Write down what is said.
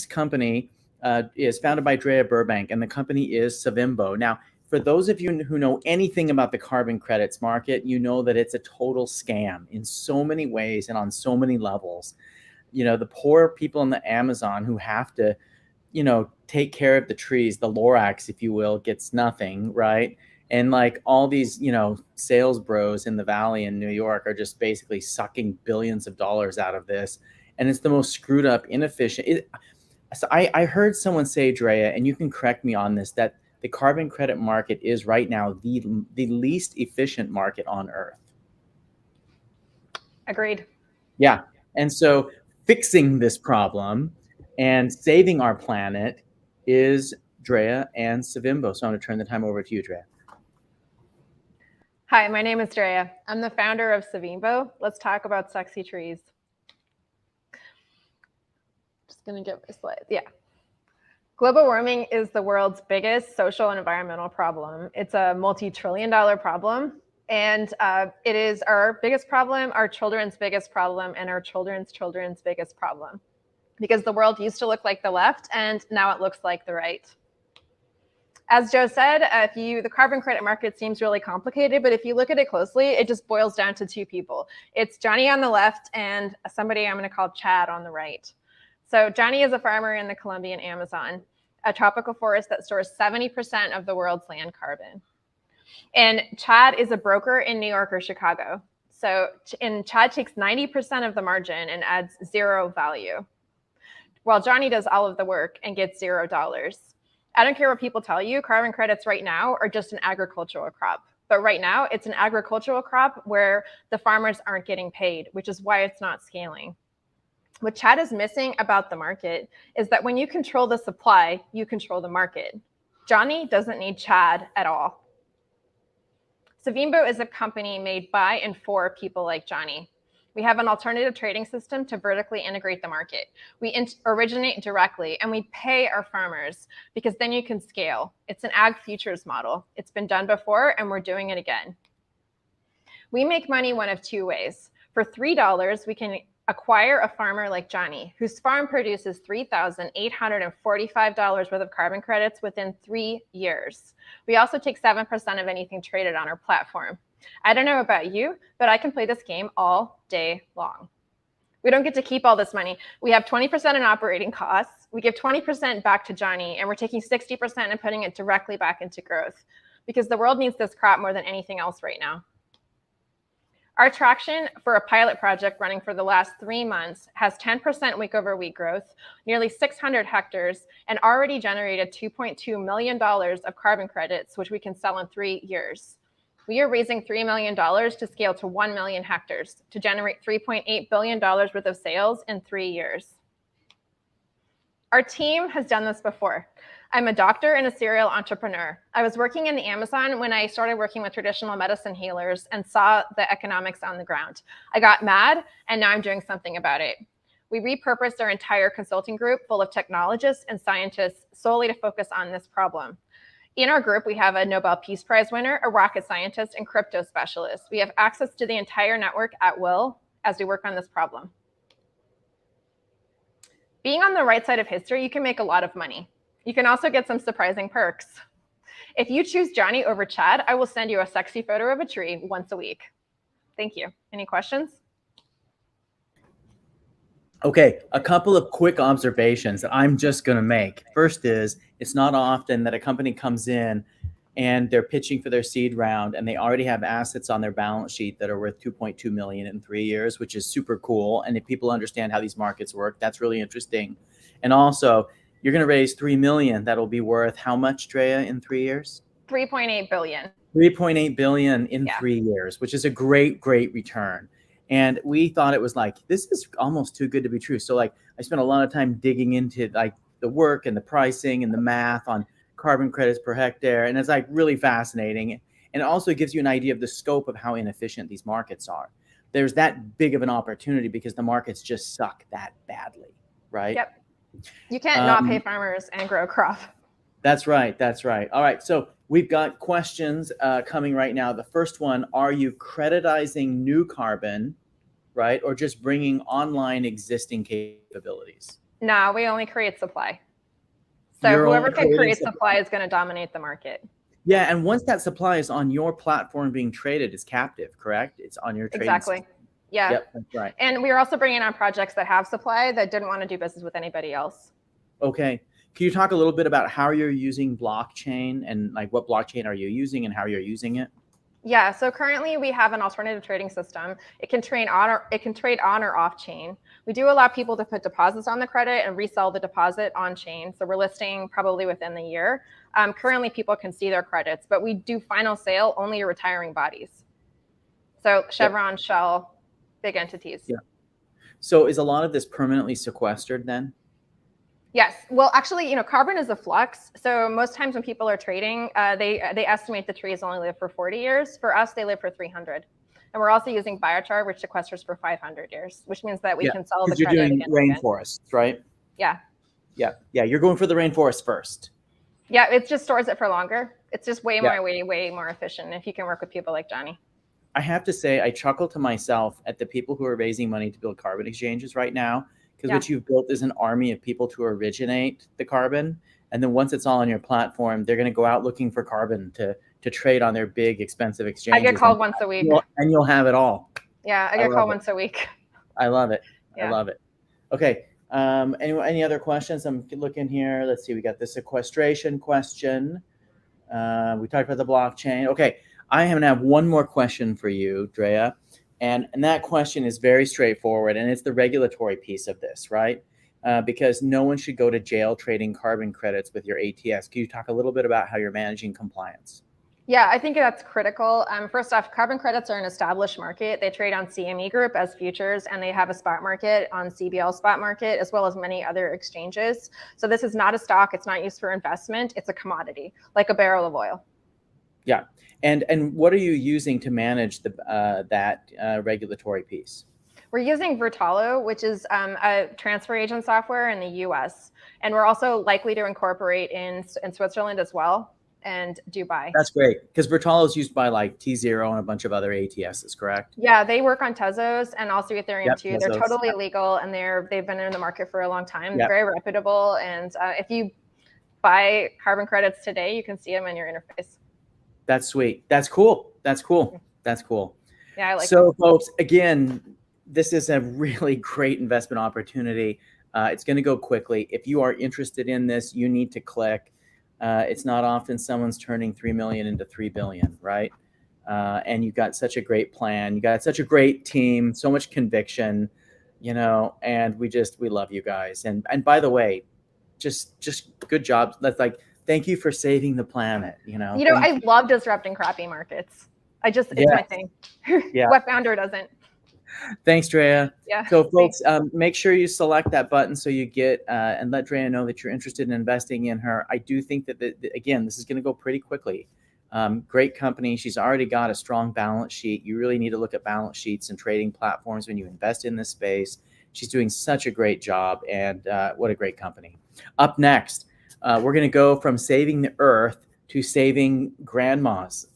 company is founded by Drea Burbank, and the company is Savimbo. Now, for those of you who know anything about the carbon credits market, you know that it's a total scam in so many ways and on so many levels. The poor people in the Amazon who have to, take care of the trees, the Lorax, if you will, gets nothing, right? And like all these, sales bros in the Valley in New York are just basically sucking billions of dollars out of this. And it's the most screwed up, inefficient. So I heard someone say, Drea, and you can correct me on this, that the carbon credit market is right now the least efficient market on Earth. Agreed. Yeah. And so fixing this problem and saving our planet is Drea and Savimbo. So I'm going to turn the time over to you, Drea. Hi, my name is Drea. I'm the founder of Savimbo. Let's talk about sexy trees. Just going to get my slides. Yeah. Global warming is the world's biggest social and environmental problem. It's a multi-trillion-dollar problem. And it is our biggest problem, our children's biggest problem, and our children's biggest problem. Because the world used to look like the left, and now it looks like the right. As Joe said, the carbon credit market seems really complicated, but if you look at it closely, it just boils down to two people. It's Johnny on the left and somebody I'm going to call Chad on the right. So Johnny is a farmer in the Colombian Amazon, a tropical forest that stores 70% of the world's land carbon. And Chad is a broker in New York or Chicago. And Chad takes 90% of the margin and adds zero value, while Johnny does all of the work and gets $0. I don't care what people tell you, carbon credits right now are just an agricultural crop. But right now, it's an agricultural crop where the farmers aren't getting paid, which is why it's not scaling. What Chad is missing about the market is that when you control the supply, you control the market. Johnny doesn't need Chad at all. Savimbo is a company made by and for people like Johnny. We have an alternative trading system to vertically integrate the market. We originate directly and we pay our farmers because then you can scale. It's an ag futures model. It's been done before and we're doing it again. We make money one of two ways. For $3, we can acquire a farmer like Johnny, whose farm produces $3,845 worth of carbon credits within 3 years. We also take 7% of anything traded on our platform. I don't know about you, but I can play this game all day long. We don't get to keep all this money. We have 20% in operating costs. We give 20% back to Johnny, and we're taking 60% and putting it directly back into growth because the world needs this crop more than anything else right now. Our traction for a pilot project running for the last 3 months has 10% week over week growth, nearly 600 hectares, and already generated $2.2 million of carbon credits, which we can sell in 3 years. We are raising $3 million to scale to 1 million hectares to generate $3.8 billion worth of sales in 3 years. Our team has done this before. I'm a doctor and a serial entrepreneur. I was working in the Amazon when I started working with traditional medicine healers and saw the economics on the ground. I got mad, and now I'm doing something about it. We repurposed our entire consulting group full of technologists and scientists solely to focus on this problem. In our group, we have a Nobel Peace Prize winner, a rocket scientist, and crypto specialist. We have access to the entire network at will as we work on this problem. Being on the right side of history, you can make a lot of money. You can also get some surprising perks. If you choose Johnny over Chad, I will send you a sexy photo of a tree once a week. Thank you. Any questions? Okay, a couple of quick observations that I'm just going to make. First is, it's not often that a company comes in and they're pitching for their seed round and they already have assets on their balance sheet that are worth 2.2 million in 3 years, which is super cool. And if people understand how these markets work, that's really interesting. And also, you're going to raise 3 million. That'll be worth how much, Drea, in 3 years? 3.8 billion. 3.8 billion in 3 years, which is a great, great return. And we thought it was like, this is almost too good to be true. So like, I spent a lot of time digging into like the work and the pricing and the math on carbon credits per hectare. And it's like really fascinating. And it also gives you an idea of the scope of how inefficient these markets are. There's that big of an opportunity because the markets just suck that badly, right? Yep. You can't not pay farmers and grow a crop. That's right. That's right. All right. So we've got questions coming right now. The first one, are you creditizing new carbon, right? Or just bringing online existing capabilities? No, we only create supply. So You're whoever only can creating create supply is going to dominate the market. Yeah, and once that supply is on your platform being traded, it's captive, correct? It's on your trading Exactly. system. Yeah. Yep, that's right. And we are also bringing on projects that have supply that didn't want to do business with anybody else. Okay. Can you talk a little bit about how you're using blockchain and like what blockchain are you using and how you're using it? Yeah, so currently we have an alternative trading system. It can trade on or off chain. We do allow people to put deposits on the credit and resell the deposit on chain. So we're listing probably within the year. Currently people can see their credits, but we do final sale only to retiring bodies. So Chevron, yep. Shell, big entities. Yeah. So is a lot of this permanently sequestered then? Yes. Well, actually, carbon is a flux. So most times when people are trading, they estimate the trees only live for 40 years. For us, they live for 300. And we're also using biochar, which sequesters for 500 years, which means that we can sell the credit again. Because you're doing rainforests, right? Yeah. Yeah. Yeah. You're going for the rainforest first. Yeah. It just stores it for longer. It's just way more efficient if you can work with people like Johnny. I have to say, I chuckle to myself at the people who are raising money to build carbon exchanges right now. Because what you've built is an army of people to originate the carbon. And then once it's all on your platform, they're going to go out looking for carbon to trade on their big, expensive exchanges. I get called once a week. And you'll have it all. Yeah, I get called once a week. I love it. Yeah. I love it. Okay. Any other questions? I'm looking here. Let's see. We got the sequestration question. We talked about the blockchain. Okay. I have one more question for you, Drea. And that question is very straightforward, and it's the regulatory piece of this, right? Because no one should go to jail trading carbon credits with your ATS. Can you talk a little bit about how you're managing compliance? Yeah, I think that's critical. First off, carbon credits are an established market. They trade on CME Group as futures, and they have a spot market on CBL spot market, as well as many other exchanges. So this is not a stock. It's not used for investment. It's a commodity, like a barrel of oil. Yeah. And what are you using to manage that regulatory piece? We're using Vertalo, which is a transfer agent software in the US. And we're also likely to incorporate in Switzerland as well and Dubai. That's great, because Vertalo is used by like T0 and a bunch of other ATSs, correct? Yeah, they work on Tezos and also Ethereum too. Tezos. They're totally legal, and they've been in the market for a long time. They're very reputable. And if you buy carbon credits today, you can see them in your interface. That's sweet. That's cool. That's cool. That's cool. Yeah, I like so, folks, again, this is a really great investment opportunity. It's going to go quickly. If you are interested in this, you need to click. It's not often someone's turning 3 million into 3 billion, right? And you've got such a great plan. You got such a great team, so much conviction, and we love you guys. And by the way, just good job. That's like, thank you for saving the planet. I love disrupting crappy markets. It's my thing. What founder doesn't? Thanks, Drea. Yeah. So, folks, make sure you select that button so you get and let Drea know that you're interested in investing in her. I do think that, again, this is going to go pretty quickly. Great company. She's already got a strong balance sheet. You really need to look at balance sheets and trading platforms when you invest in this space. She's doing such a great job, and what a great company. Up next, we're going to go from saving the earth to saving grandmas.